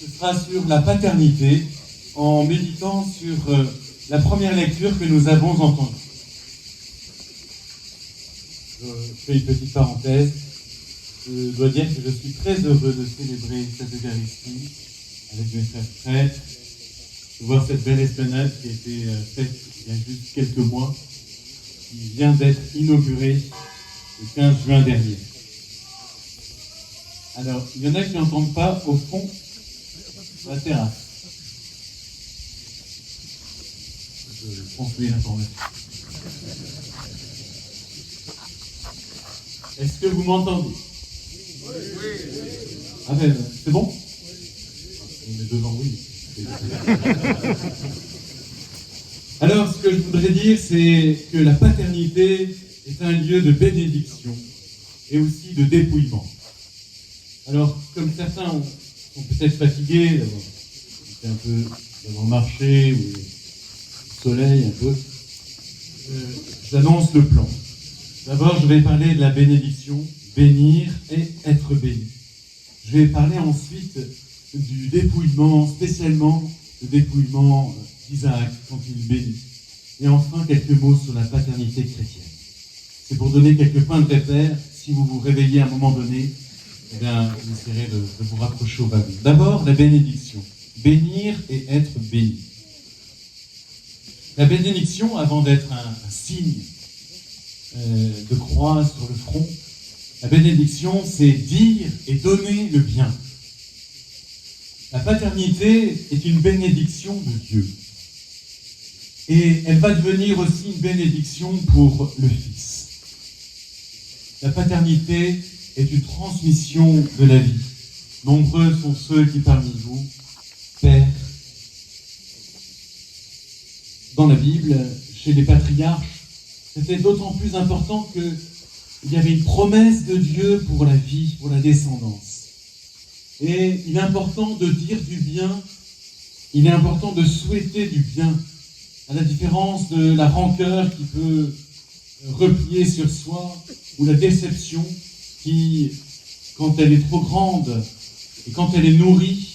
ce sera sur la paternité, en méditant sur la première lecture que nous avons entendue. Je fais une petite parenthèse. Je dois dire que je suis très heureux de célébrer cette Eucharistie avec mes frères prêtres, de voir cette belle esplanade qui a été faite il y a juste quelques mois, qui vient d'être inaugurée le 15 juin dernier. Alors, il y en a qui n'entendent pas au fond de la terrasse. Je transmets l'information. Est-ce que vous m'entendez? Oui. Ah ben, c'est bon? On est devant, oui. Alors, ce que je voudrais dire, c'est que la paternité est un lieu de bénédiction et aussi de dépouillement. Alors, comme certains sont peut-être fatigués d'avoir marché, ou le soleil un peu, j'annonce le plan. D'abord, je vais parler de la bénédiction, bénir et être béni. Je vais parler ensuite du dépouillement, spécialement le dépouillement d'Isaac quand il bénit. Et enfin, quelques mots sur la paternité chrétienne. C'est pour donner quelques points de repère. Si vous vous réveillez à un moment donné, eh bien, vous essayerez de vous rapprocher au wagon. D'abord, la bénédiction. Bénir et être béni. La bénédiction, avant d'être un signe de croix sur le front, la bénédiction, c'est dire et donner le bien. La paternité est une bénédiction de Dieu. Et elle va devenir aussi une bénédiction pour le Fils. La paternité est une transmission de la vie. Nombreux sont ceux qui parmi vous, pères. Dans la Bible, chez les patriarches, c'était d'autant plus important qu'il y avait une promesse de Dieu pour la vie, pour la descendance. Et il est important de dire du bien, il est important de souhaiter du bien, à la différence de la rancœur qui peut replier sur soi, ou la déception qui, quand elle est trop grande et quand elle est nourrie,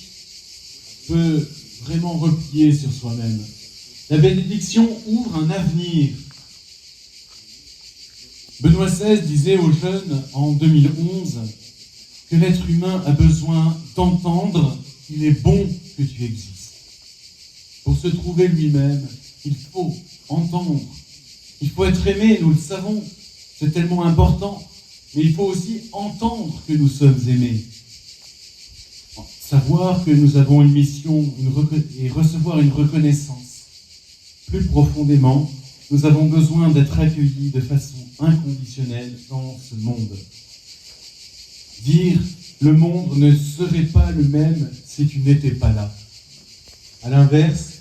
peut vraiment replier sur soi-même. La bénédiction ouvre un avenir. Benoît XVI disait aux jeunes en 2011 que l'être humain a besoin d'entendre qu'il est bon que tu existes. Pour se trouver lui-même, il faut entendre. Il faut être aimé, nous le savons, c'est tellement important. Mais il faut aussi entendre que nous sommes aimés. Savoir que nous avons une mission et recevoir une reconnaissance. Plus profondément, nous avons besoin d'être accueillis de façon inconditionnelle dans ce monde. Dire « le monde ne serait pas le même si tu n'étais pas là ». À l'inverse,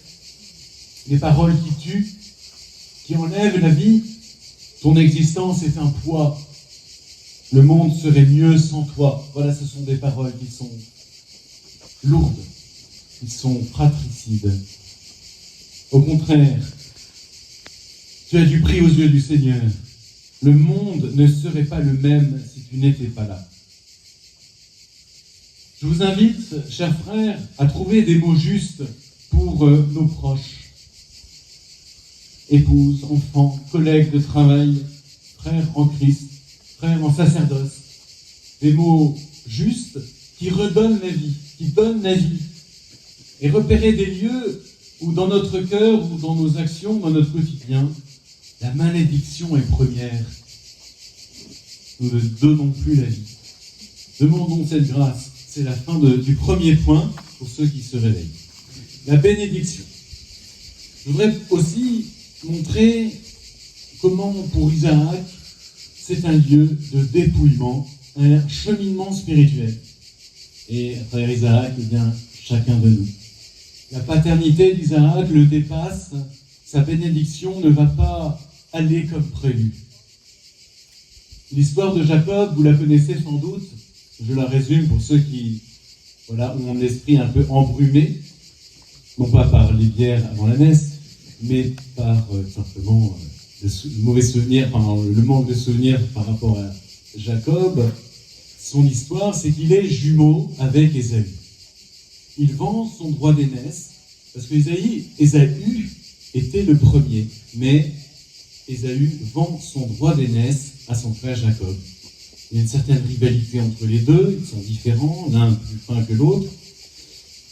les paroles qui tuent, qui enlèvent la vie, ton existence est un poids. Le monde serait mieux sans toi. Voilà, ce sont des paroles qui sont lourdes, qui sont fratricides. Au contraire, tu as du prix aux yeux du Seigneur. Le monde ne serait pas le même si tu n'étais pas là. Je vous invite, chers frères, à trouver des mots justes pour nos proches. Épouses, enfants, collègues de travail, frères en Christ, frères en sacerdoce. Des mots justes qui redonnent la vie, qui donnent la vie. Et repérer des lieux où dans notre cœur, ou dans nos actions, dans notre quotidien, la malédiction est première. Nous ne donnons plus la vie. Demandons cette grâce. C'est la fin du premier point pour ceux qui se réveillent. La bénédiction. Je voudrais aussi montrer comment, pour Isaac, c'est un lieu de dépouillement, un cheminement spirituel. Et à travers Isaac, eh bien, chacun de nous. La paternité d'Isaac le dépasse, sa bénédiction ne va pas aller comme prévu. L'histoire de Jacob, vous la connaissez sans doute, je la résume pour ceux qui ont un esprit un peu embrumé, non pas par les bières avant la messe, mais par simplement le mauvais souvenir, le manque de souvenirs par rapport à Jacob. Son histoire, c'est qu'il est jumeau avec Ésaü. il vend son droit d'aînesse, parce que Ésaü était le premier, mais Ésaü vend son droit d'aînesse à son frère Jacob. Il y a une certaine rivalité entre les deux, ils sont différents, l'un plus fin que l'autre.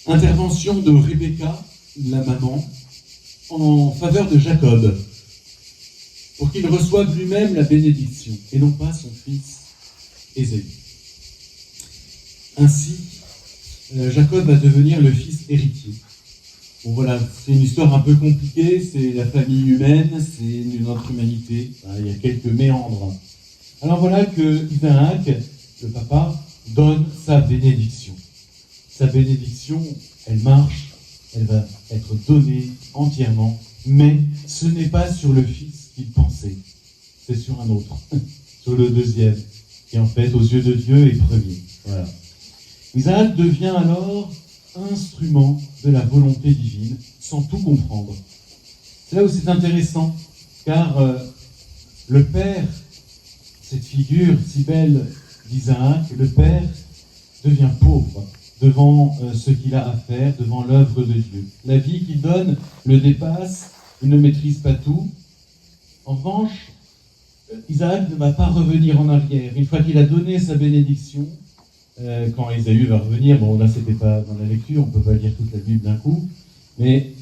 Intervention de Rebecca, la maman, en faveur de Jacob, pour qu'il reçoive lui-même la bénédiction, et non pas son fils Ésaü. Ainsi, Jacob va devenir le fils héritier. Bon voilà, c'est une histoire un peu compliquée, c'est la famille humaine, c'est notre humanité, il y a quelques méandres. Alors voilà que Isaac, le papa, donne sa bénédiction. Sa bénédiction, elle marche, elle va être donnée entièrement, mais ce n'est pas sur le fils qu'il pensait, c'est sur un autre, sur le deuxième, qui en fait aux yeux de Dieu est premier. Voilà. Isaac devient alors instrument de la volonté divine, sans tout comprendre. C'est là où c'est intéressant, car le père, cette figure si belle d'Isaac, le père devient pauvre devant ce qu'il a à faire, devant l'œuvre de Dieu. La vie qu'il donne le dépasse, il ne maîtrise pas tout. En revanche, Isaac ne va pas revenir en arrière. Une fois qu'il a donné sa bénédiction, quand Ésaü va revenir, bon là c'était pas dans la lecture, on peut pas lire toute la Bible d'un coup, mais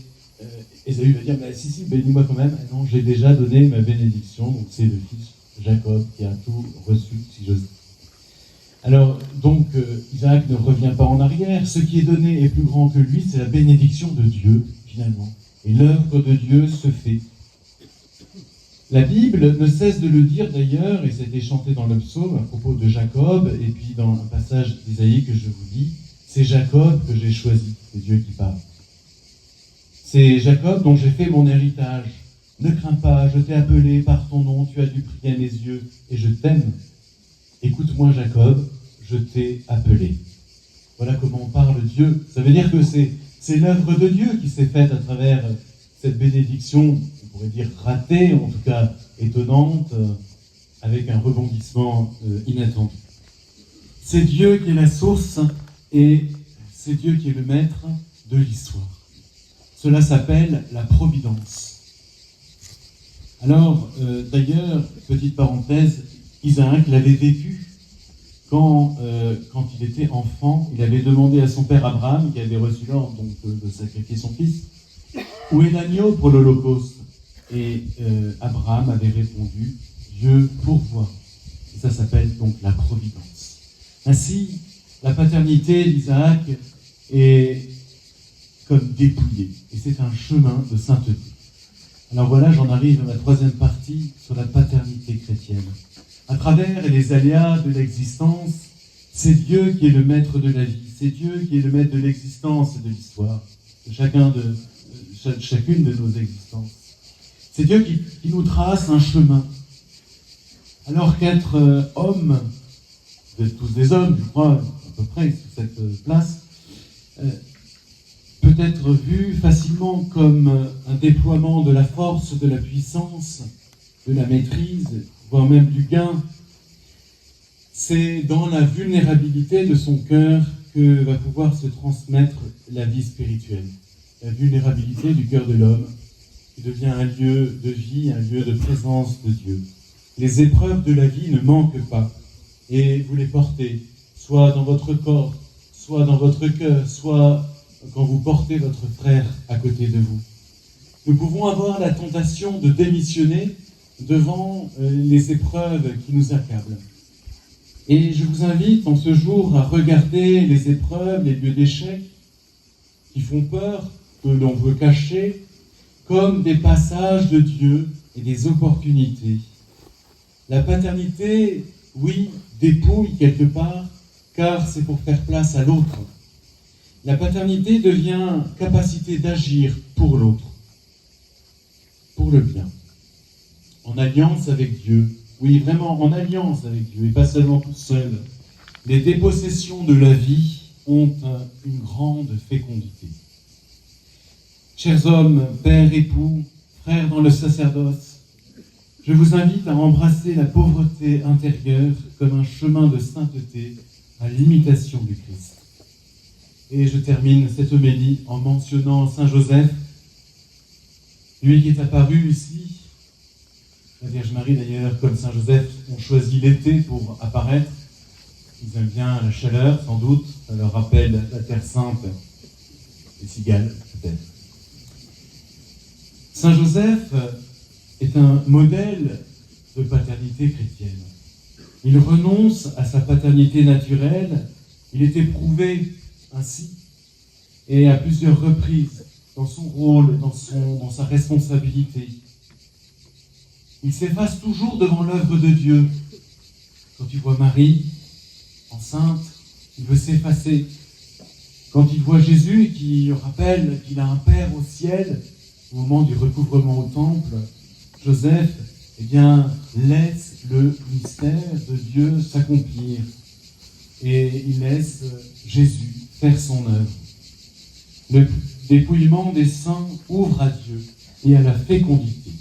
Ésaü va dire, si, bénis-moi quand même. Non, j'ai déjà donné ma bénédiction, donc c'est le fils Jacob qui a tout reçu, si j'ose dire. Alors, donc, Isaac ne revient pas en arrière. Ce qui est donné est plus grand que lui, c'est la bénédiction de Dieu, finalement. Et l'œuvre de Dieu se fait. La Bible ne cesse de le dire d'ailleurs, et c'était chanté dans le psaume à propos de Jacob, et puis dans un passage d'Isaïe que je vous lis, c'est Jacob que j'ai choisi, c'est Dieu qui parle. C'est Jacob dont j'ai fait mon héritage. Ne crains pas, je t'ai appelé par ton nom, tu as dû prier à mes yeux, et je t'aime. Écoute-moi Jacob, je t'ai appelé. Voilà comment on parle Dieu. Ça veut dire que c'est l'œuvre de Dieu qui s'est faite à travers cette bénédiction, on pourrait dire ratée, en tout cas étonnante, avec un rebondissement inattendu. C'est Dieu qui est la source et c'est Dieu qui est le maître de l'histoire. Cela s'appelle la providence. Alors, d'ailleurs, petite parenthèse, Isaac l'avait vécu quand il était enfant. Il avait demandé à son père Abraham, qui avait reçu l'ordre donc, de sacrifier son fils, où est l'agneau pour l'Holocauste? Et Abraham avait répondu, Dieu pourvoit. Et ça s'appelle donc la providence. Ainsi, la paternité d'Isaac est comme dépouillée. Et c'est un chemin de sainteté. Alors voilà, j'en arrive à ma troisième partie sur la paternité chrétienne. À travers les aléas de l'existence, c'est Dieu qui est le maître de la vie. C'est Dieu qui est le maître de l'existence et de l'histoire. Chacune de nos existences. C'est Dieu qui nous trace un chemin. Alors qu'être homme, vous êtes tous des hommes, je crois, à peu près, sur cette place, peut être vu facilement comme un déploiement de la force, de la puissance, de la maîtrise, voire même du gain. C'est dans la vulnérabilité de son cœur que va pouvoir se transmettre la vie spirituelle. La vulnérabilité du cœur de l'homme qui devient un lieu de vie, un lieu de présence de Dieu. Les épreuves de la vie ne manquent pas et vous les portez, soit dans votre corps, soit dans votre cœur, soit quand vous portez votre frère à côté de vous. Nous pouvons avoir la tentation de démissionner devant les épreuves qui nous accablent. Et je vous invite en ce jour à regarder les épreuves, les lieux d'échec qui font peur, que l'on veut cacher, comme des passages de Dieu et des opportunités. La paternité, oui, dépouille quelque part, car c'est pour faire place à l'autre. La paternité devient capacité d'agir pour l'autre, pour le bien, en alliance avec Dieu. Oui, vraiment en alliance avec Dieu, et pas seulement tout seul. Les dépossessions de la vie ont une grande fécondité. Chers hommes, pères, époux, frères dans le sacerdoce, je vous invite à embrasser la pauvreté intérieure comme un chemin de sainteté à l'imitation du Christ. Et je termine cette homélie en mentionnant Saint Joseph, lui qui est apparu ici. La Vierge Marie d'ailleurs, comme Saint Joseph, ont choisi l'été pour apparaître. Ils aiment bien la chaleur, sans doute. Ça leur rappelle la Terre Sainte, les cigales, peut-être. Saint Joseph est un modèle de paternité chrétienne. Il renonce à sa paternité naturelle. Il est éprouvé ainsi, et à plusieurs reprises, dans son rôle, dans sa responsabilité. Il s'efface toujours devant l'œuvre de Dieu. Quand il voit Marie, enceinte, il veut s'effacer. Quand il voit Jésus qui rappelle qu'il a un Père au ciel, au moment du recouvrement au temple, Joseph, laisse le mystère de Dieu s'accomplir. Et il laisse Jésus faire son œuvre. Le dépouillement des saints ouvre à Dieu et à la fécondité.